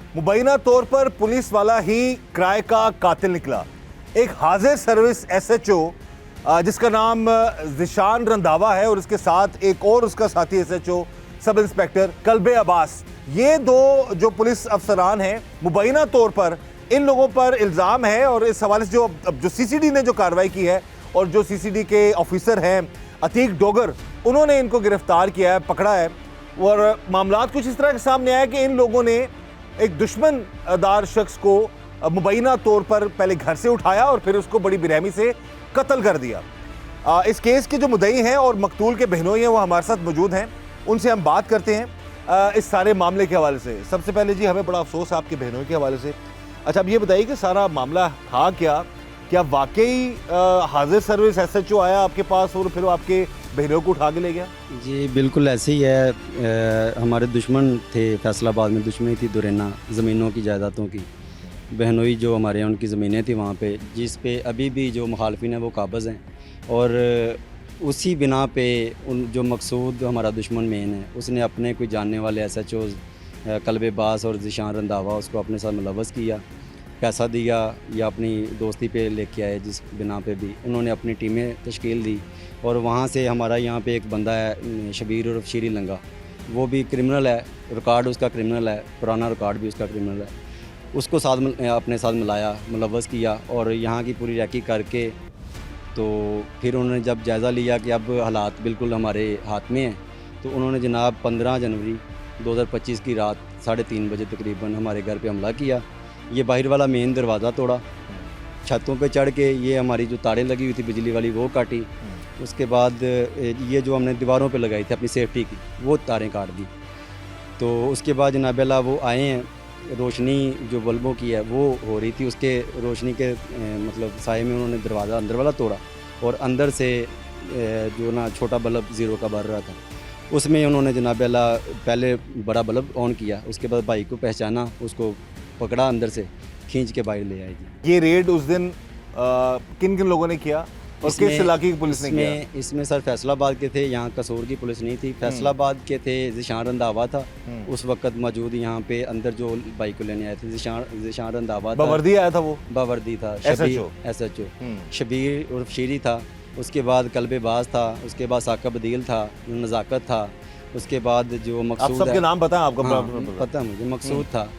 मुबैना तौर पर पुलिस वाला ही किराए का कातिल निकला। एक हाजिर सर्विस एसएचओ जिसका नाम ज़िशान रंधावा है और इसके साथ एक और उसका साथी SHO sub inspector Kalbe Abbas, ये दो जो पुलिस अफसरान हैं, मुबैना तौर पर इन लोगों पर इल्ज़ाम है। और इस हवाले से जो सीसीडी ने जो कार्रवाई की है और जो सीसीडी के ऑफिसर हैं अतीक डोगर, उन्होंने इनको गिरफ्तार किया है, पकड़ा है। और मामला कुछ इस तरह के सामने आया कि इन लोगों ने एक दुश्मनदार शख्स को मुबैना तौर पर पहले घर से उठाया और फिर उसको बड़ी बेरहमी से कत्ल कर दिया। इस केस के जो मुद्दई हैं और मकतूल के बहनोई हैं वो हमारे साथ मौजूद हैं, उनसे हम बात करते हैं इस सारे मामले के हवाले से। सबसे पहले जी हमें बड़ा अफसोस है आपके बहनोई के हवाले से। अच्छा, अब ये बताइए कि सारा मामला था क्या वाकई हाजिर सर्विस एसएचओ आया आपके पास और फिर आपके बहनों को उठा के ले गया? जी बिल्कुल ऐसे ही है। हमारे दुश्मन थे, फैसलाबाद में दुश्मनी थी दुरेना ज़मीनों की, जायदादों की। बहनोई जो हमारे यहाँ उनकी ज़मीनें थी वहाँ पे, जिस पे अभी भी जो मुखालफिन हैं वो काबज़ हैं। और उसी बिना पे उन जो मकसूद हमारा दुश्मन मेन है, उसने अपने कोई जानने वाले एसएचओ कल्बे बास और ज़िशान रंधावा उसको अपने साथ मुलव्वस किया, पैसा दिया या अपनी दोस्ती पे लेके आए, जिस बिना पे भी उन्होंने अपनी टीमें तश्कील दी। और वहाँ से हमारा यहाँ पे एक बंदा है शबीर और शीरी लंगा, वो भी क्रिमिनल है, रिकॉर्ड उसका क्रिमिनल है, पुराना रिकॉर्ड भी उसका क्रिमिनल है। उसको साथ अपने साथ मिलाया, मुलव्वस किया और यहाँ की पूरी रैकी करके तो फिर उन्होंने जब जायज़ा लिया कि अब हालात बिल्कुल हमारे हाथ में हैं, तो उन्होंने जनाब 15 जनवरी 2025 की रात 3:30 बजे तकरीबन हमारे घर पे हमला किया। ये बाहर वाला मेन दरवाज़ा तोड़ा, छतों पे चढ़ के ये हमारी जो तारें लगी हुई थी बिजली वाली वो काटी। उसके बाद ये जो हमने दीवारों पे लगाई थी अपनी सेफ्टी की, वो तारें काट दी। तो उसके बाद जनाब अल्लाह वो आए हैं, रोशनी जो बल्बों की है वो हो रही थी, उसके रोशनी के मतलब साए में उन्होंने दरवाज़ा अंदर वाला तोड़ा और अंदर से जो ना छोटा बल्ब 0 का बर रहा था, उसमें उन्होंने जनाब अल्लाह पहले बड़ा बल्ब ऑन किया। उसके बाद भाई को पहचाना, उसको पकड़ा, अंदर से खींच के बाहर ले आए जी। ये रेड उस दिन किन किन लोगों ने किया और किस इलाके की पुलिस ने किया? इसमें सर फैसलाबाद के थे, यहाँ कसौर की पुलिस नहीं थी। फैसलाबाद के थे, ज़िशान रंधावा था उस वक्त मौजूद यहाँ पे अंदर जो बाइक को लेने आए थे। ज़िशान रंधावा था, बावर्दी आया था, वो बावर्दी था, एसएचओ शबीर उर्फ शीरी था। उसके बाद कल्बे बाज था, उसके बाद साकब अदील था, नज़ाकत था। उसके बाद जो मकसूद, आप सबके नाम पता है आपको? पता है मुझे, मकसूद था।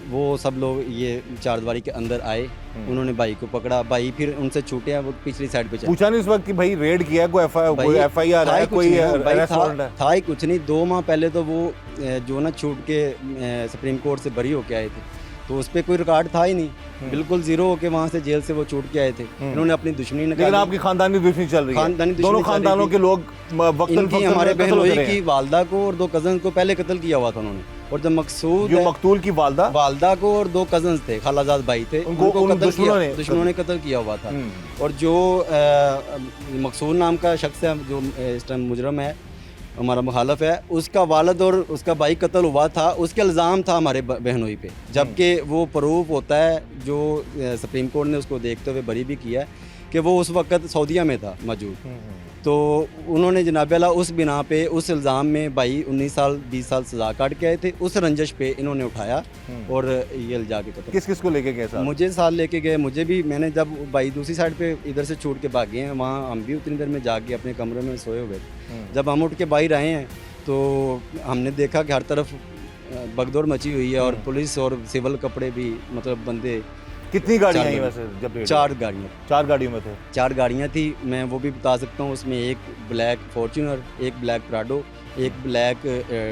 वो सब लोग ये चारदीवारी के अंदर आए, उन्होंने भाई को पकड़ा, भाई फिर उनसे छूटे, वो पिछली साइड पे चले। पूछा नहीं उस वक्त कि भाई रेड किया, कोई एफआईआर है, कोई अरेस्ट वारंट है? था ही कुछ नहीं। 2 माह पहले तो वो जो ना छूट के सुप्रीम कोर्ट से बरी होके आए थे, तो उस पर कोई रिकॉर्ड था ही नहीं, बिल्कुल 0 होके वहाँ से जेल से वो छूट के आए थे। उन्होंने अपनी दुश्मनी निकाली। लेकिन आपकी खानदानी दुश्मनी चल रही है, दोनों खानदानों के लोग इनकी हमारे बहनोई की वालदा को और 2 कजन को पहले कत्ल किया हुआ था उन्होंने। और जब मकतूल की वालदा को और 2 कजन थे, खालाजाद भाई थे, उनको दुश्मनों ने कत्ल किया हुआ था। और जो मकसूद नाम का शख्स है जो इस टाइम मुजरम है, हमारा मुखालफ है, उसका वालिद और उसका भाई कत्ल हुआ था, उसके इल्ज़ाम था हमारे बहनोई पे, जबकि वो प्रूफ होता है जो सुप्रीम कोर्ट ने उसको देखते हुए बरी भी किया है कि वो उस वक्त सऊदीया में था मौजूद। तो उन्होंने जनाब अल्लाह उस बिना पे, उस इल्ज़ाम में भाई 19 साल 20 साल सज़ा काट के आए थे, उस रंजश पे इन्होंने उठाया और ये ले जाके कत्ल। किस किस को लेके गए साथ? मुझे साथ लेके गए, मुझे भी। मैंने जब भाई दूसरी साइड पे इधर से छूट के भागे हैं, वहाँ हम भी उतनी देर में जाके अपने कमरे में सोए हुए थे। जब हम उठ के बाहर आए हैं तो हमने देखा कि हर तरफ भगदौड़ मची हुई है और पुलिस और सिविल कपड़े भी, मतलब बंदे। कितनी गाड़ियाँ आई वैसे जब? 4 गाड़ियाँ। 4 गाड़ियों में थे? 4 गाड़ियाँ थी, मैं वो भी बता सकता हूँ। उसमें एक ब्लैक फॉर्च्यूनर, एक ब्लैक प्राडो, एक ब्लैक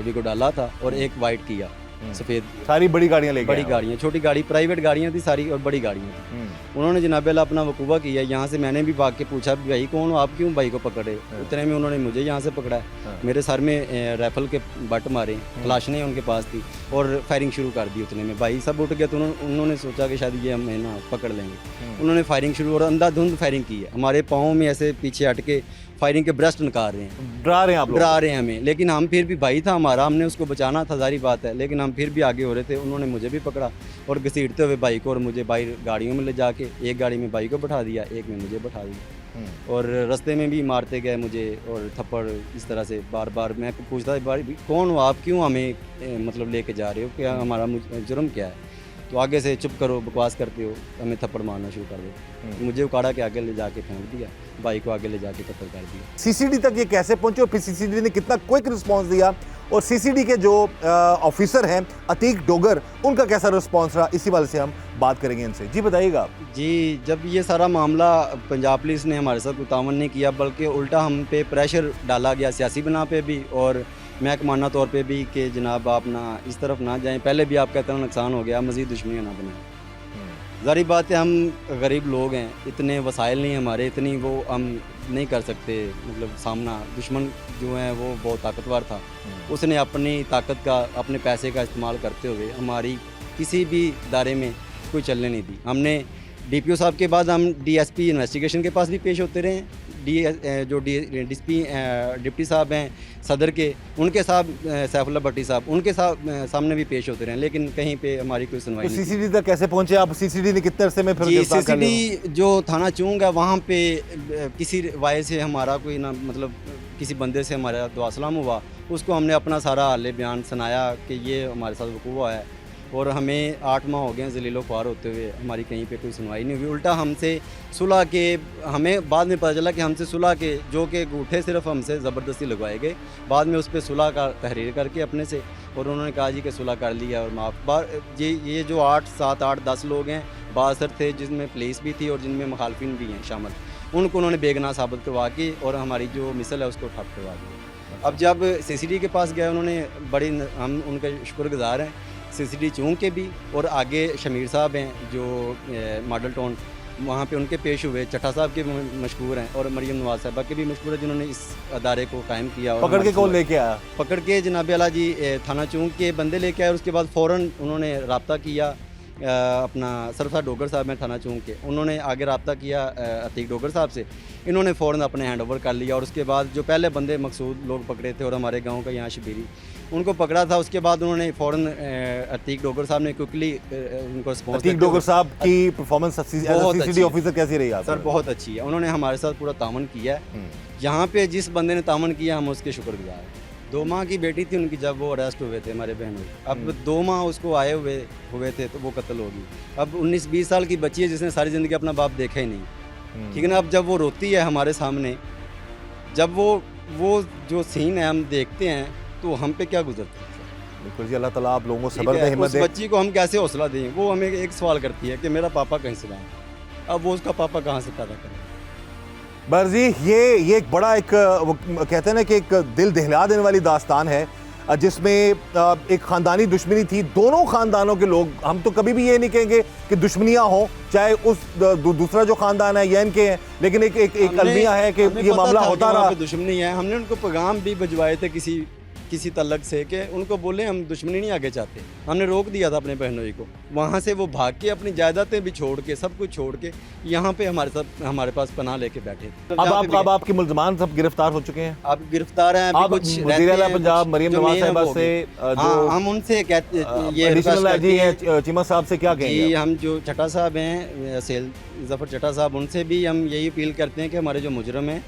विगोडाला था और एक वाइट किया सफ़ेद। सारी बड़ी गाड़ियाँ लेके? बड़ी गाड़ियाँ, छोटी गाड़ी प्राइवेट गाड़ियाँ थी सारी और बड़ी गाड़ियाँ थी। उन्होंने जनाब अल्लाह अपना वकूबा किया। यहाँ से मैंने भी भाग के पूछा भाई कौन हो आप, क्यों भाई को पकड़े? उतने में उन्होंने मुझे यहाँ से पकड़ा, मेरे सर में राइफल के बट मारे, तलाशने उनके पास थी और फायरिंग शुरू कर दी। उतने में भाई सब उठ गए, तो उन्होंने सोचा कि शायद ये हमें ना पकड़ लेंगे। उन्होंने फायरिंग शुरू और अंधाधुंध फायरिंग की है। हमारे पाँव में ऐसे पीछे हट के फायरिंग के ब्रेस्ट निकाल रहे हैं, डरा रहे हैं आप लोग? डरा रहे हैं हमें। लेकिन हम फिर भी भाई था हमारा, हमने उसको बचाना था, सारी बात है। लेकिन हम फिर भी आगे हो रहे थे। उन्होंने मुझे भी पकड़ा और घसीटते हुए भाई को और मुझे भाई गाड़ियों में ले जाके, एक गाड़ी में भाई को बैठा दिया, एक में मुझे बैठा दिया। और रास्ते में भी मारते गए मुझे और थप्पड़ इस तरह से बार बार। मैं पूछता था भाई कौन हो आप, क्यों हमें मतलब लेके जा रहे हो, क्या हमारा जुर्म क्या है? तो आगे से चुप करो, बकवास करते हो, हमें थप्पड़ मारना शुरू कर दो। मुझे उकाड़ा के आगे ले जाके फेंक दिया, भाई को आगे ले जाके कत्ल कर दिया। सीसीडी तक ये कैसे पहुंचे और फिर सीसीडी ने कितना क्विक रिस्पांस दिया, और सीसीडी के जो ऑफिसर हैं अतीक डोगर, उनका कैसा रिस्पांस रहा, इसी वाले से हम बात करेंगे इनसे। जी बताइएगा। जी, जब ये सारा मामला पंजाब पुलिस ने हमारे साथ उतावन नहीं किया, बल्कि उल्टा हम पे प्रेशर डाला गया सियासी बना पे भी और महकमाना तौर पे भी कि जनाब आप ना इस तरफ ना जाएं, पहले भी आपका इतना नुकसान हो गया, मज़ीद दुश्मनियाँ ना बनाएं। ज़ाहिर बात है हम गरीब लोग हैं, इतने वसाइल नहीं हमारे, इतनी वो हम नहीं कर सकते मतलब सामना। दुश्मन जो है वो बहुत ताकतवर था, उसने अपनी ताकत का, अपने पैसे का इस्तेमाल करते हुए हमारी किसी भी दायरे में कोई चलने नहीं दी। हमने डीपीओ साहब के बाद हम डीएसपी इन्वेस्टिगेशन के पास भी पेश होते रहे, डिप्टी साहब हैं सदर के, उनके साथ सैफुल्लाह भट्टी साहब, उनके सामने भी पेश होते रहे, लेकिन कहीं पे हमारी कोई सुनवाई नहीं। सीसीडी तक कैसे पहुंचे आप? सीसीडी ने कितने अरसे में फिर जी, गिरफ्तार कर लिया? सीसीडी जो थाना चूंग है वहाँ पे किसी वाय से हमारा कोई ना मतलब किसी बंदे से हमारा दुआसलाम हुआ, उसको हमने अपना सारा हाल बयान सुनाया कि ये हमारे साथ वकूआ हुआ है और हमें 8 माह हो गए हैं जलीलो ख्वार होते हुए, हमारी कहीं पे कोई सुनवाई नहीं हुई। उल्टा हमसे सुलह के, हमें बाद में पता चला कि हमसे सुलह के जो कि अंगूठे सिर्फ हमसे ज़बरदस्ती लगवाए गए, बाद में उस पर सुलह का तहरीर करके अपने से, और उन्होंने कहा जी कि सुलह कर लिया और माफ़। ये जो 8, 7, 8, 10 लोग हैं बासर थे, जिसमें पुलिस भी थी और जिनमें मुखालफिन भी हैं शामिल, उनको उन्होंने बेगुनाह साबित करवा के और हमारी जो मिसल है उसको ठप करवा दिया। अब जब सीसीडी के पास गए उन्होंने बड़ी, हम उनके शुक्रगुजार हैं सीसीडी चूंग के भी, और आगे शमीर साहब हैं जो मॉडल टाउन, वहाँ पे उनके पेश हुए, चट्टा साहब के मशहूर हैं और मरियम नवाज साहबा के भी मशहूर है, जिन्होंने इस अदारे को कायम किया। और पकड़ के कौन लेके आया? पकड़ के जनाब आला जी थाना चूंग के बंदे लेके आए। उसके बाद फ़ौरन उन्होंने रब्ता किया अपना सरफराज डोगर साहब हैं थाना चूंग के, उन्होंने आगे रब्ता किया अतीक डोगर साहब से, इन्होंने फ़ौरन अपने हैंड ओवर कर लिया। और उसके बाद जो पहले बंदे मकसूद लोग पकड़े थे और हमारे गांव का यहाँ शबीरी, उनको पकड़ा था। उसके बाद उन्होंने फ़ौरन अतीक डोगर साहब ने क्विकली उनको रिस्पॉन्स। अतीक डोगर साहब की परफॉर्मेंस सीसीडी ऑफिसर कैसी रही आप? सर बहुत अच्छी है, उन्होंने हमारे साथ पूरा तावन किया है। यहाँ पे जिस बंदे ने तावन किया हम उसके शुक्रगुजार हैं। 2 माह की बेटी थी उनकी जब वो अरेस्ट हुए थे हमारे बहनों। अब 2 माह उसको आए हुए थे तो वो कत्ल होगी। अब 19-20 साल की बच्ची है जिसने सारी ज़िंदगी अपना बाप देखा ही नहीं, ठीक है ना। अब जब वो रोती है हमारे सामने, जब वो जो सीन है हम देखते हैं तो हम पे क्या गुजरता है। बिल्कुल जी, अल्लाह ताला आप लोगों को सब्र दे, हिम्मत उस दे। बच्ची को हम कैसे हौसला दें? वो हमें एक सवाल करती है कि मेरा पापा कहीं से लाएं, अब वो उसका पापा कहाँ से पैदा करें। बरजी ये एक बड़ा वो कहते हैं ना कि एक दिल दहला देने वाली दास्तान है, जिसमें एक ख़ानदानी दुश्मनी थी, दोनों ख़ानदानों के लोग। हम तो कभी भी ये नहीं कहेंगे कि दुश्मनियाँ हों, चाहे उस दूसरा जो ख़ानदान है या इनके हैं, लेकिन एक अलमिया है कि ये मामला होता रहा। दुश्मनी है, हमने उनको पैगाम भी भिजवाए थे किसी तलक से कि उनको बोले हम दुश्मनी नहीं आगे चाहते। हमने रोक दिया था अपने बहनोई को, वहाँ से वो भाग के अपनी जायदादें भी छोड़ के, सब कुछ छोड़ के यहाँ पे हमारे पास पनाह लेके बैठे। अब आपके मुल्ज़मान सब गिरफ्तार हो चुके हैं? आप गिरफ्तार हैं, आप वज़ीर आला पंजाब मरियम नवाज साहिबा से हम उनसे कहते ये चीमा साहब से क्या कहेंगे? जी, हम जो चट्टा साहब हैं सेल जफ़र चट्टा साहब, उनसे भी हम यही अपील करते हैं कि हमारे जो मुजरम हैं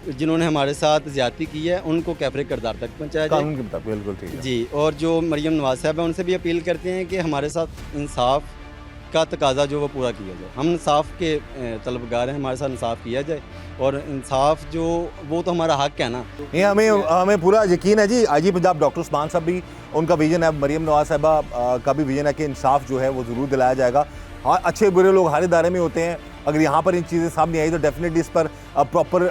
जिन्होंने हमारे साथ ज़्यादती की है उनको कैफरे किरदार तक पहुँचाया जाए, कानून के मुताबिक। बिल्कुल ठीक है जी। और जो मरियम नवाज साहब है उनसे भी अपील करते हैं कि हमारे साथ इंसाफ का तकाजा जो वो पूरा किया जाए। हम इंसाफ के तलबगार हैं, हमारे साथ इंसाफ किया जाए और इंसाफ जो वो तो हमारा हक है ना। ये हमें पूरा यकीन है जी। आईजी पंजाब डॉक्टर उस्मान साहब भी, उनका विजन है, मरियम नवाज साहिबा का भी विजन है कि इंसाफ जो है वो ज़रूर दिलाया जाएगा। हाँ, अच्छे बुरे लोग हर इदारे में होते हैं, अगर यहाँ पर इन चीज़ें सामने आई तो डेफिनेटली इस पर प्रॉपर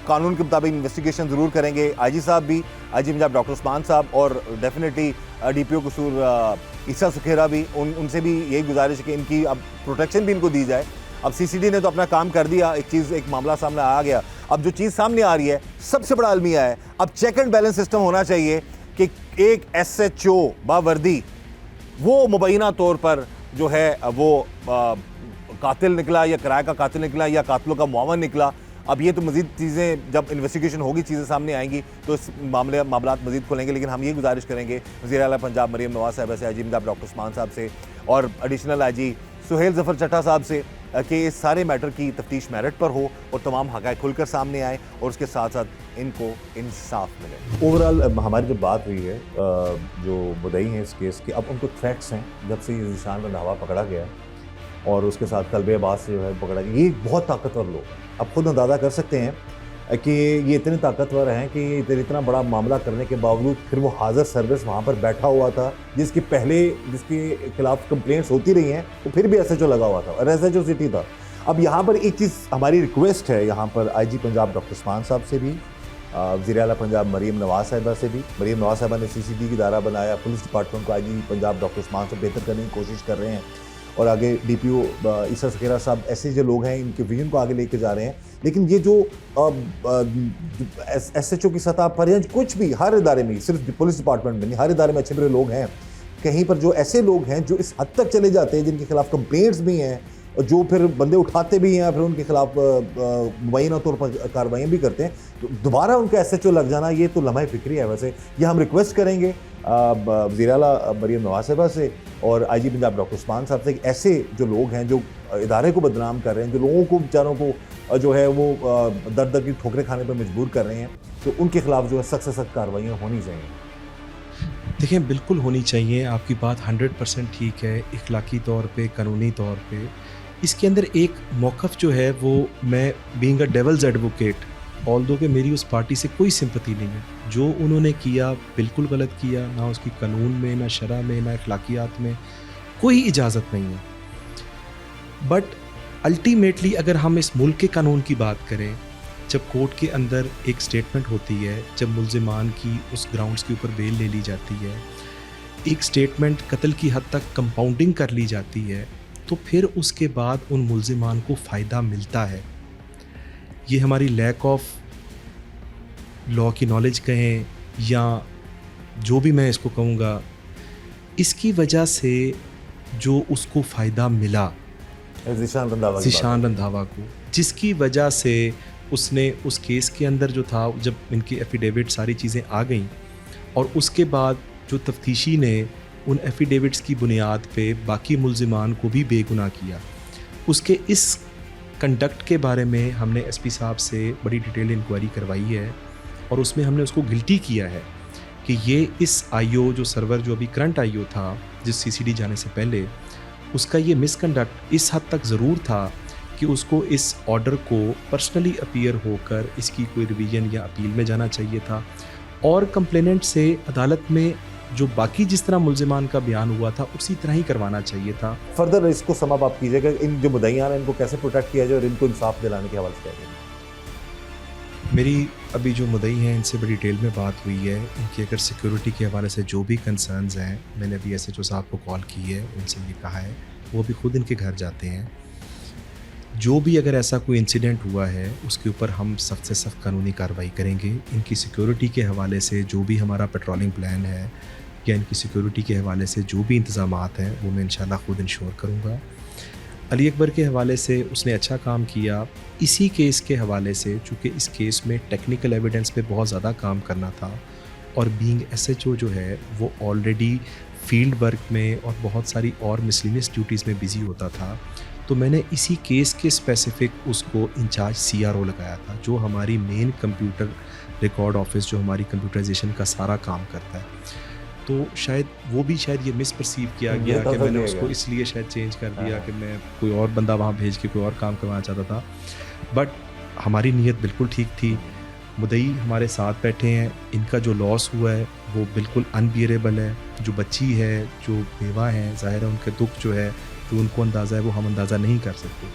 कानून के मुताबिक इन्वेस्टिगेशन ज़रूर करेंगे। आईजी साहब भी, आईजी पंजाब डॉक्टर उस्मान साहब और डेफिनेटली डीपीओ कसूर ईसा सुखेरा भी, उनसे भी यही गुजारिश है कि इनकी अब प्रोटेक्शन भी इनको दी जाए। अब सीसीडी ने तो अपना काम कर दिया, एक मामला सामने आ गया। अब जो चीज़ सामने आ रही है सबसे बड़ा अलमिया है, अब चेक एंड बैलेंस सिस्टम होना चाहिए कि एक SHO बावर्दी वो मुबैना तौर पर जो है वो कातिल निकला या किराए का कातिल निकला या कातिलों का मुआवन निकला। अब ये तो मज़ीद चीज़ें जब इन्वेस्टिगेशन होगी, चीज़ें सामने आएंगी तो इस मामलात मज़ीद खुलेंगे। लेकिन हम ये गुजारिश करेंगे वज़ीर आला पंजाब मरीम नवाज़ साहिबा से, IG पंजाब डॉक्टर उस्मान साहब से और एडिशनल IG सुहेल ज़फ़र चट्टा साहब से कि इस सारे मैटर की तफ्तीश मेरिट पर हो और तमाम हक़ाइक़ खुलकर सामने आए और उसके साथ साथ इनको इंसाफ मिले। ओवरऑल हमारी जो बात हुई है, जो मुद्दई हैं इस केस के, अब उनको थ्रेट्स हैं जब से ये ज़ीशान रंधावा पकड़ा गया और उसके साथ कल्बे अब्बास से जो है पकड़ा गया। ये बहुत ताकतवर लोग हैं, अब खुद अंदाज़ा कर सकते हैं कि ये इतने ताकतवर हैं कि इतना बड़ा मामला करने के बावजूद फिर वो हाज़िर सर्विस वहाँ पर बैठा हुआ था, जिसके खिलाफ कंप्लेंट्स होती रही हैं, तो फिर भी SHO लगा हुआ था और SHO सिटी था। अब यहाँ पर एक चीज़ हमारी रिक्वेस्ट है यहाँ पर IG पंजाब डॉक्टर उस्मान साहब से भी, वज़ीर आला पंजाब मरीम नवाज़ साहिबा से भी। मरीम नवाज़ साहिबा ने CCD की दायरा बनाया, पुलिस डिपार्टमेंट को IG पंजाब डॉक्टर उस्मान से बेहतर करने की कोशिश कर रहे हैं और आगे DPO ईसा सकेरा साहब, ऐसे जो लोग हैं इनके विजन को आगे लेके जा रहे हैं। लेकिन ये जो SHO की सतह पर या कुछ भी, हर इदारे में, सिर्फ पुलिस डिपार्टमेंट में नहीं, हर इदारे में अच्छे बुरे लोग हैं। कहीं पर जो ऐसे लोग हैं जो इस हद तक चले जाते हैं, जिनके खिलाफ कंप्लेंट्स भी हैं, जो फिर बंदे उठाते भी हैं, फिर उनके खिलाफ मुबैना तौर पर कार्रवाइयाँ भी करते हैं, तो दोबारा उनका SHO लग जाना ये तो लम्हा फ़िक्री है। वैसे ये हम रिक्वेस्ट करेंगे वज़ीर आला मरीम नवाज़ साहिबा से और IG पंजाब डॉक्टर उस्मान साहब से, ऐसे जो लोग हैं जो इदारे को बदनाम कर रहे हैं, जो लोगों को बेचारों को जो है वो दर दर की ठोकरें खाने पर मजबूर कर रहे हैं, तो उनके खिलाफ जो है सख्त से सख्त कार्रवाइयाँ होनी चाहिए। देखिए, बिल्कुल होनी चाहिए, आपकी बात 100% ठीक है। इखलाकी तौर पे, कानूनी तौर पे इसके अंदर एक मौक़िफ़ जो है वो, मैं being a devil's advocate, although कि मेरी उस पार्टी से कोई सिंपैथी नहीं है, जो उन्होंने किया बिल्कुल गलत किया, ना उसकी कानून में, ना शरअ में, ना इखलाकियात में कोई इजाज़त नहीं है। बट अल्टीमेटली अगर हम इस मुल्क के कानून की बात करें, जब कोर्ट के अंदर एक स्टेटमेंट होती है, जब मुल्ज़िमान की उस ग्राउंड्स के ऊपर बेल ले ली जाती है, एक स्टेटमेंट कत्ल की हद तक कंपाउंडिंग कर ली जाती है, तो फिर उसके बाद उन मुल्ज़िमान को फ़ायदा मिलता है। ये हमारी लैक ऑफ लॉ की नॉलेज कहें या जो भी मैं इसको कहूँगा, इसकी वजह से जो उसको फ़ायदा मिला ज़ीशान रंधावा को, जिसकी वजह से उसने उस केस के अंदर जो था, जब इनकी एफिडेविट सारी चीज़ें आ गईं और उसके बाद जो तफ्तीशी ने उन एफिडेविट्स की बुनियाद पे बाकी मुल्ज़िमान को भी बेगुनाह किया, उसके इस कंडक्ट के बारे में हमने SP साहब से बड़ी डिटेल इंक्वायरी करवाई है और उसमें हमने उसको गिल्टी किया है कि ये इस IO जो सर्वर, जो अभी करंट IO था जिस CCD जाने से पहले, उसका ये मिसकंडक्ट इस हद तक ज़रूर था कि उसको इस ऑर्डर को पर्सनली अपीयर होकर इसकी कोई रिवीजन या अपील में जाना चाहिए था और कंप्लेनेंट से अदालत में जो बाकी जिस तरह मुल्ज़िमान का बयान हुआ था उसी तरह ही करवाना चाहिए था। फर्दर इसको समअप आप कीजिएगा, इन जो मुद्दईयान हैं इनको कैसे प्रोटेक्ट किया जाए और इनको इंसाफ दिलाने के हवाले से क्या। मेरी अभी जो मुद्दई हैं इनसे बड़ी डिटेल में बात हुई है, इनकी अगर सिक्योरिटी के हवाले से जो भी कंसर्न्स हैं, मैंने अभी SHO साहब को कॉल की है, उनसे ये कहा है, वो भी खुद इनके घर जाते हैं। जो भी अगर ऐसा कोई इंसिडेंट हुआ है उसके ऊपर हम सख्त से सख्त कानूनी कार्रवाई करेंगे। इनकी सिक्योरिटी के हवाले से जो भी हमारा पेट्रोलिंग प्लान है या इनकी सिक्योरिटी के हवाले से जो भी इंतज़ामात हैं वो मैं इंशाल्लाह खुद इंश्योर करूँगा। अली अकबर के हवाले से उसने अच्छा काम किया। इसी केस के हवाले से, चूँकि इस केस में टेक्निकल एविडेंस पे बहुत ज़्यादा काम करना था और बीइंग SHO जो है वो ऑलरेडी फील्ड वर्क में और बहुत सारी और मिसलिनियस ड्यूटीज़ में बिज़ी होता था, तो मैंने इसी केस के स्पेसिफ़िक उसको इंचार्ज CRO लगाया था, जो हमारी मेन कंप्यूटर रिकॉर्ड ऑफिस, जो हमारी कंप्यूटराइजेशन का सारा काम करता है। तो शायद वो भी शायद ये मिसपर्सीव किया गया कि मैंने उसको इसलिए शायद चेंज कर दिया कि मैं कोई और बंदा वहाँ भेज के कोई और काम करवाना चाहता था, बट हमारी नीयत बिल्कुल ठीक थी। मुद्दई हमारे साथ बैठे हैं, इनका जो लॉस हुआ है वो बिल्कुल अनबियरेबल है। जो बच्ची है, जो बेवा हैं, ज़ाहिर है उनका दुख जो है, जो उनको अंदाज़ा है वो हम अंदाज़ा नहीं कर सकते।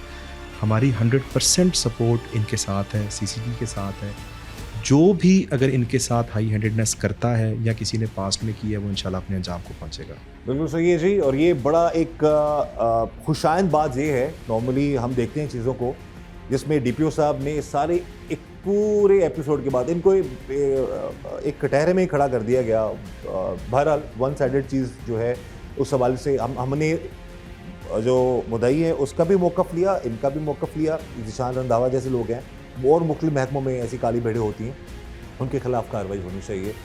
हमारी 100% सपोर्ट इनके साथ है, CCD के साथ है। जो भी अगर इनके साथ हाई हैंडेडनेस करता है या किसी ने पास्ट में किया है, वो इंशाल्लाह अपने अंजाम को पहुंचेगा। बिल्कुल सही है जी। और ये बड़ा एक खुशाइंद बात ये है, नॉर्मली हम देखते हैं चीज़ों को जिसमें DPO साहब ने सारे एक पूरे एपिसोड के बाद इनको एक कटहरे में ही खड़ा कर दिया गया। बहरहाल वन साइडेड चीज़ जो है, उस हवाले से हमने जो मुद्दई है उसका भी मौक़िफ़ लिया, इनका भी मौक़िफ़ लिया। ज़ीशान रंधावा जैसे लोग हैं और मुख्तलिफ महकमों में ऐसी काली भेड़ें होती हैं, उनके खिलाफ कार्रवाई होनी चाहिए।